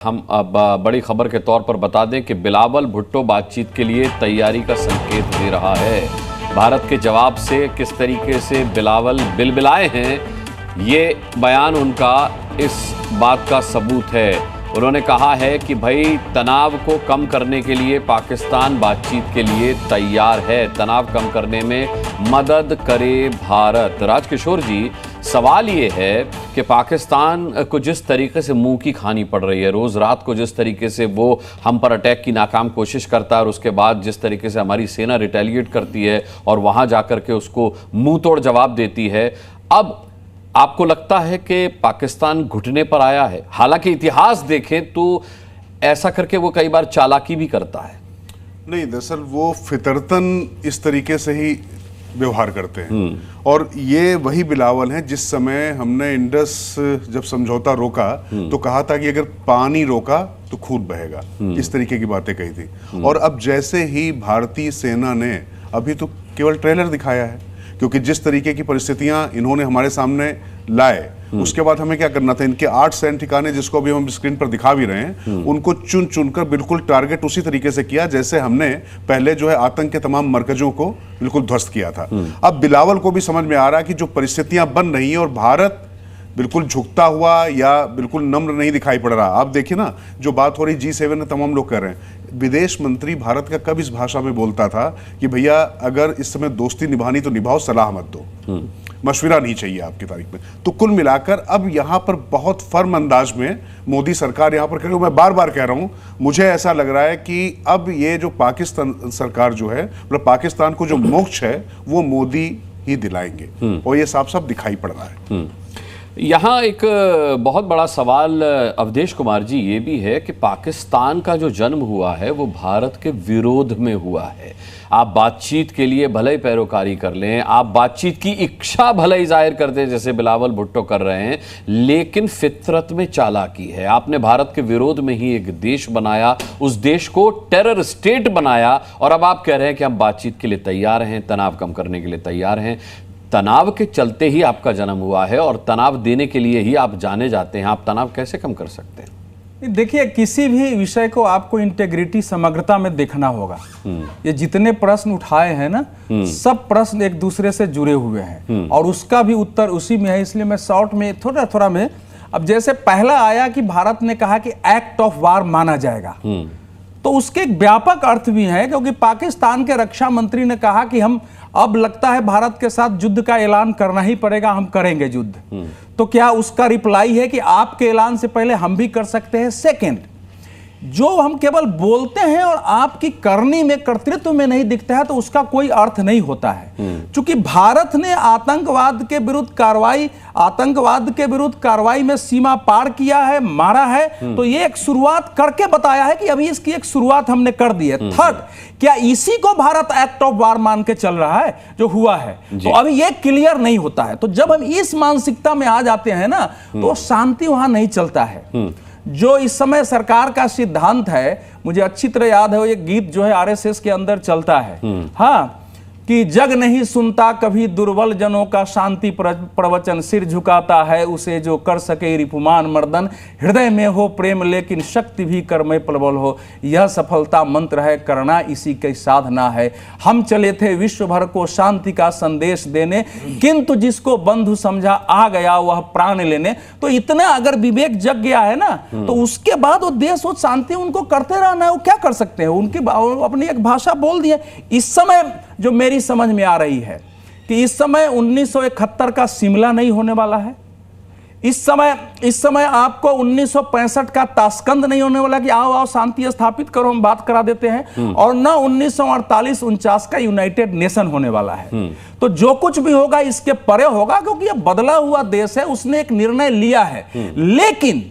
हम अब बड़ी खबर के तौर पर बता दें कि बिलावल भुट्टो बातचीत के लिए तैयारी का संकेत दे रहा है। भारत के जवाब से किस तरीके से बिलावल बिलबिलाए हैं, ये बयान उनका इस बात का सबूत है। उन्होंने कहा है कि भाई तनाव को कम करने के लिए पाकिस्तान बातचीत के लिए तैयार है, तनाव कम करने में मदद करे भारत। राजकिशोर जी, सवाल ये है कि पाकिस्तान को जिस तरीके से मुंह की खानी पड़ रही है, रोज़ रात को जिस तरीके से वो हम पर अटैक की नाकाम कोशिश करता है और उसके बाद जिस तरीके से हमारी सेना रिटेलिएट करती है और वहाँ जाकर के उसको मुंह तोड़ जवाब देती है, अब आपको लगता है कि पाकिस्तान घुटने पर आया है? हालांकि इतिहास देखें तो ऐसा करके वो कई बार चालाकी भी करता है। नहीं, दरअसल वो फितरतन इस तरीके से ही व्यवहार करते हैं। और ये वही बिलावल हैं जिस समय हमने इंडस जब समझौता रोका तो कहा था कि अगर पानी रोका तो खून बहेगा, इस तरीके की बातें कही थी। और अब जैसे ही भारतीय सेना ने अभी तो केवल ट्रेलर दिखाया है, क्योंकि जिस तरीके की परिस्थितियां इन्होंने हमारे सामने लाए, उसके बाद हमें क्या करना था, इनके 8 सैन्य ठिकाने जिसको अभी हम स्क्रीन पर दिखा भी रहे हैं, उनको चुन चुनकर बिल्कुल टारगेट उसी तरीके से किया जैसे हमने पहले जो है आतंक के तमाम मरकजों को बिल्कुल ध्वस्त किया था। अब बिलावल को भी समझ में आ रहा है कि जो परिस्थितियां बन रही हैं और भारत बिल्कुल झुकता हुआ या बिल्कुल नम्र नहीं दिखाई पड़ रहा। आप देखिए ना, जो बात हो रही G7 में तमाम लोग कर रहे हैं, विदेश मंत्री भारत का कब इस भाषा में बोलता था कि भैया अगर इस समय दोस्ती निभानी तो निभाओ, सलाह मत दो, मशविरा नहीं चाहिए आपकी तारीख में। तो कुल मिलाकर अब यहां पर बहुत फर्म अंदाज में मोदी सरकार यहां पर कर रही है। मैं बार बार कह रहा हूं, मुझे ऐसा लग रहा है कि अब ये जो पाकिस्तान सरकार जो है, मतलब पाकिस्तान को जो मोक्ष है वो मोदी ही दिलाएंगे और ये साफ साफ दिखाई पड़ रहा है। यहाँ एक बहुत बड़ा सवाल अवधेश कुमार जी ये भी है कि पाकिस्तान का जो जन्म हुआ है वो भारत के विरोध में हुआ है। आप बातचीत के लिए भले ही पैरोकारी कर लें, आप बातचीत की इच्छा भले ही जाहिर कर दें जैसे बिलावल भुट्टो कर रहे हैं, लेकिन फितरत में चालाकी है। आपने भारत के विरोध में ही एक देश बनाया, उस देश को टेरर स्टेट बनाया, और अब आप कह रहे हैं कि हम बातचीत के लिए तैयार हैं, तनाव कम करने के लिए तैयार हैं। तनाव के चलते ही आपका जन्म हुआ है और तनाव देने के लिए ही आप जाने जाते हैं। आप तनाव कैसे कम कर सकते हैं? देखिए, किसी भी विषय को आपको इंटेग्रिटी, समग्रता में देखना होगा। ये जितने प्रश्न उठाए हैं ना, सब प्रश्न एक दूसरे से जुड़े हुए हैं और उसका भी उत्तर उसी में है। इसलिए मैं शॉर्ट में थोड़ा थोड़ा में, अब जैसे पहला आया कि भारत ने कहा कि एक्ट ऑफ वार माना जाएगा, तो उसके एक व्यापक अर्थ भी है, क्योंकि पाकिस्तान के रक्षा मंत्री ने कहा कि हम अब लगता है भारत के साथ युद्ध का ऐलान करना ही पड़ेगा, हम करेंगे युद्ध। तो क्या उसका रिप्लाई है कि आपके ऐलान से पहले हम भी कर सकते हैं? सेकंड, जो हम केवल बोलते हैं और आपकी करनी में, कर्तृत्व में नहीं दिखता है तो उसका कोई अर्थ नहीं होता है। चूंकि भारत ने आतंकवाद के विरुद्ध कार्रवाई में सीमा पार किया है, मारा है, तो ये एक शुरुआत करके बताया है कि अभी इसकी एक शुरुआत हमने कर दी है। थर्ड, क्या इसी को भारत एक्ट ऑफ वार मान के चल रहा है जो हुआ है? तो अभी ये क्लियर नहीं होता है। तो जब हम इस मानसिकता में आ जाते हैं ना, तो शांति वहां नहीं चलता है। जो इस समय सरकार का सिद्धांत है, मुझे अच्छी तरह याद है, वो एक गीत जो है आरएसएस के अंदर चलता है, हाँ, कि जग नहीं सुनता कभी दुर्बल जनों का शांति प्रवचन, सिर झुकाता है उसे जो कर सके रिपुमान मर्दन, हृदय में हो प्रेम लेकिन शक्ति भी कर में प्रबल हो, यह सफलता मंत्र है, करना इसी की साधना है। हम चले थे विश्व भर को शांति का संदेश देने, किंतु जिसको बंधु समझा आ गया वह प्राण लेने। तो इतना अगर विवेक जग गया है ना, तो उसके बाद वो देश वो शांति उनको करते रहना है। वो क्या कर सकते हैं? उनकी अपनी एक भाषा बोल दी है। इस समय जो मेरी समझ में आ रही है कि इस समय 1971 का शिमला नहीं होने वाला है। इस समय आपको 1965 का ताशकंद नहीं होने वाला कि आओ शांति स्थापित करो, हम बात करा देते हैं, और न 1948-49 का यूनाइटेड नेशन होने वाला है। तो जो कुछ भी होगा इसके परे होगा, क्योंकि यह बदला हुआ देश है, उसने एक निर्णय लिया है। लेकिन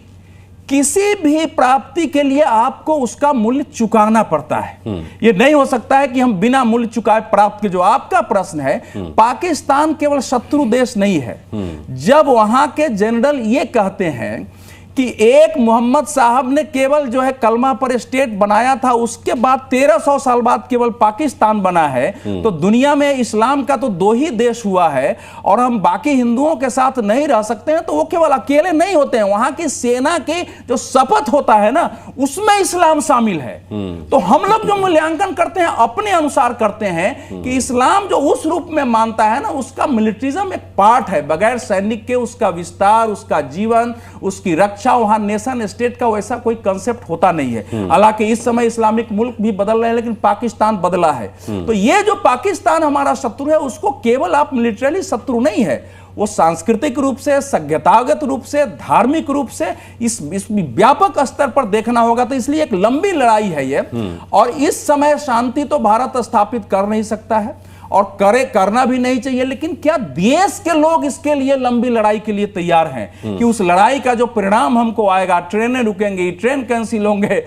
किसी भी प्राप्ति के लिए आपको उसका मूल्य चुकाना पड़ता है। यह नहीं हो सकता है कि हम बिना मूल्य चुकाए प्राप्त के। जो आपका प्रश्न है, पाकिस्तान केवल शत्रु देश नहीं है। जब वहां के जनरल ये कहते हैं कि एक मोहम्मद साहब ने केवल जो है कलमा पर स्टेट बनाया था, उसके बाद 1300 साल बाद केवल पाकिस्तान बना है। तो दुनिया में इस्लाम का तो 2 ही देश हुआ है और हम बाकी हिंदुओं के साथ नहीं रह सकते हैं, तो वो केवल अकेले नहीं होते हैं, वहां की सेना की जो शपथ होता है ना, उसमें इस्लाम शामिल है। तो हम लोग जो मूल्यांकन करते हैं अपने अनुसार करते हैं कि इस्लाम जो उस रूप में मानता है ना, उसका मिलिट्रिज्म एक पार्ट है, बगैर सैनिक के उसका विस्तार, उसका जीवन, उसकी रक्षा, वहां नेशन स्टेट का वैसा कोई कंसेप्ट होता नहीं है। हालांकि इस समय इस्लामिक मुल्क भी बदल रहे हैं, लेकिन पाकिस्तान बदला है। तो ये जो पाकिस्तान हमारा शत्रु है, उसको केवल आप मिलिटरी शत्रु नहीं है, वो सांस्कृतिक रूप से, सभ्यतागत रूप से, धार्मिक रूप से इस व्यापक स्तर पर देखना होगा। तो इसलिए एक लंबी लड़ाई है ये, और इस समय शांति तो भारत स्थापित कर नहीं सकता है और करना भी नहीं चाहिए, लेकिन क्या देश के लोग इसके लिए लंबी लड़ाई के लिए तैयार हैं कि उस लड़ाई का जो परिणाम हमको आएगा, ट्रेनें रुकेंगी, ट्रेन कैंसिल होंगे,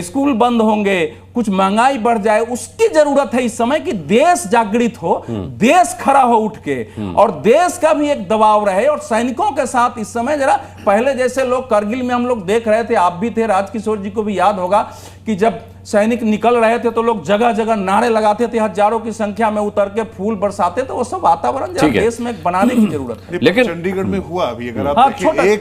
स्कूल बंद होंगे, कुछ महंगाई बढ़ जाए, उसकी जरूरत है इस समय कि देश जागृत हो, देश खड़ा हो उठ के, और देश का भी एक दबाव रहे। और सैनिकों के साथ इस समय जरा पहले जैसे लोग करगिल में हम लोग देख रहे थे, आप भी थे, राजकिशोर जी को भी याद होगा कि जब सैनिक निकल रहे थे तो लोग जगह जगह नारे लगाते थे, हजारों की संख्या में उतर के फूल बरसाते थे। वो सब वातावरण जरा देश में बनाने की जरूरत है। लेकिन चंडीगढ़ में हुआ अभी, अगर आप देखिए,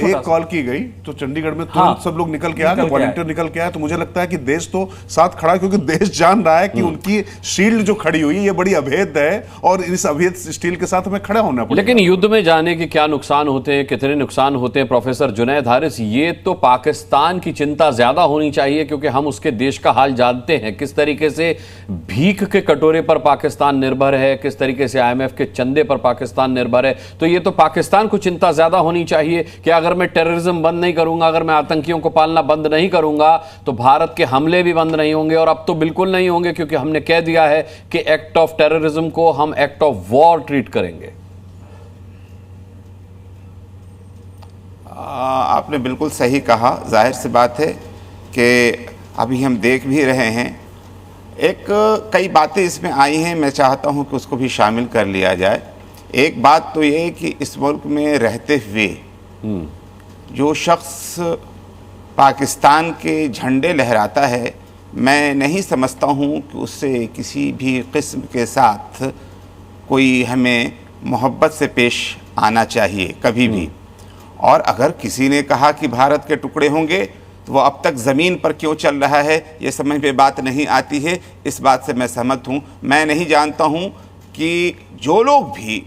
एक कॉल की गई तो चंडीगढ़ में तुरंत सब लोग निकल के आ गए, वॉलंटियर निकल के आए। तो मुझे लगता है कि देश तो साथ खड़ा है, क्योंकि देश जान रहा है कि उनकी शील्ड जो खड़ी हुई है ये बड़ी अभेद है, और इस अभेद स्टील के साथ हमें खड़ा होना पड़ेगा। लेकिन युद्ध में जाने के क्या नुकसान होते हैं, कितने नुकसान होते हैं, प्रोफेसर जुनैद हारिस, ये तो पाकिस्तान की चिंता ज्यादा होनी चाहिए, क्योंकि हम उसके देश का हाल जानते हैं। किस तरीके से भीख के कटोरे पर पाकिस्तान निर्भर है, किस तरीके से IMF के चंदे पर पाकिस्तान निर्भर है। तो ये तो पाकिस्तान को चिंता ज्यादा होनी चाहिए कि अगर मैं टेररिज्म बंद नहीं करूंगा, अगर मैं आतंकियों को पालना बंद नहीं करूंगा, तो भारत के हमले भी बंद नहीं होंगे। और अब तो बिल्कुल नहीं होंगे, क्योंकि हमने कह दिया है कि एक्ट ऑफ टेररिज्म को हम एक्ट ऑफ वॉर ट्रीट करेंगे। आपने बिल्कुल सही कहा। जाहिर सी बात है कि अभी हम देख भी रहे हैं, कई बातें इसमें आई हैं, मैं चाहता हूं कि उसको भी शामिल कर लिया जाए। एक बात तो ये कि इस मुल्क में रहते हुए जो शख्स पाकिस्तान के झंडे लहराता है, मैं नहीं समझता हूं कि उससे किसी भी किस्म के साथ कोई हमें मोहब्बत से पेश आना चाहिए कभी भी। और अगर किसी ने कहा कि भारत के टुकड़े होंगे, तो वो अब तक ज़मीन पर क्यों चल रहा है, ये समझ में बात नहीं आती है। इस बात से मैं सहमत हूँ। मैं नहीं जानता हूँ कि जो लोग भी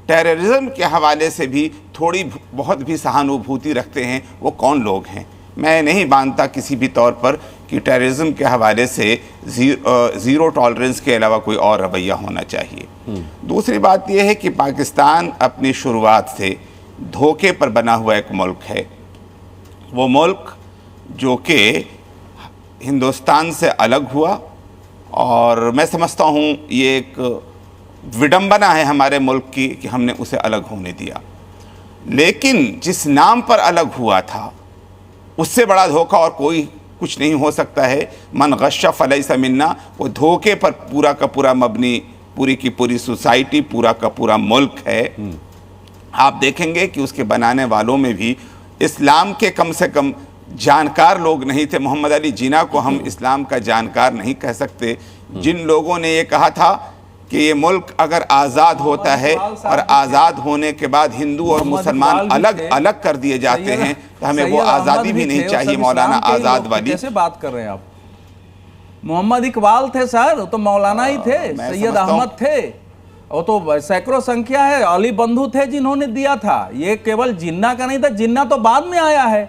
टेररिज्म के हवाले से भी थोड़ी बहुत भी सहानुभूति रखते हैं, वो कौन लोग हैं। मैं नहीं मानता किसी भी तौर पर कि टेररिज्म के हवाले से ज़ीरो टॉलरेंस के अलावा कोई और रवैया होना चाहिए। दूसरी बात यह है कि पाकिस्तान अपनी शुरुआत से धोखे पर बना हुआ एक मुल्क है। वो मुल्क जो कि हिंदुस्तान से अलग हुआ, और मैं समझता हूँ ये एक विडंबना है हमारे मुल्क की कि हमने उसे अलग होने दिया। लेकिन जिस नाम पर अलग हुआ था, उससे बड़ा धोखा और कोई कुछ नहीं हो सकता है। मन गश्शा फलैसा मिन्ना, वो धोखे पर पूरा का पूरा मबनी, पूरी की पूरी सोसाइटी, पूरा का पूरा मुल्क है। आप देखेंगे कि उसके बनाने वालों में भी इस्लाम के कम से कम जानकार लोग नहीं थे। मोहम्मद अली जिन्ना को हम इस्लाम का जानकार नहीं कह सकते। जिन लोगों ने ये कहा था कि ये मुल्क अगर आज़ाद होता है और आज़ाद होने के बाद हिंदू और मुसलमान अलग अलग कर दिए जाते हैं, तो हमें वो आज़ादी भी नहीं चाहिए, मौलाना आज़ाद वाली। कैसे बात कर रहे हैं आप? मोहम्मद इकबाल थे सर, तो मौलाना ही थे, सैयद अहमद थे, वो तो सैकड़ों संख्या है। अली बंधु थे जिन्होंने दिया था। ये केवल जिन्ना का नहीं था, जिन्ना तो बाद में आया है।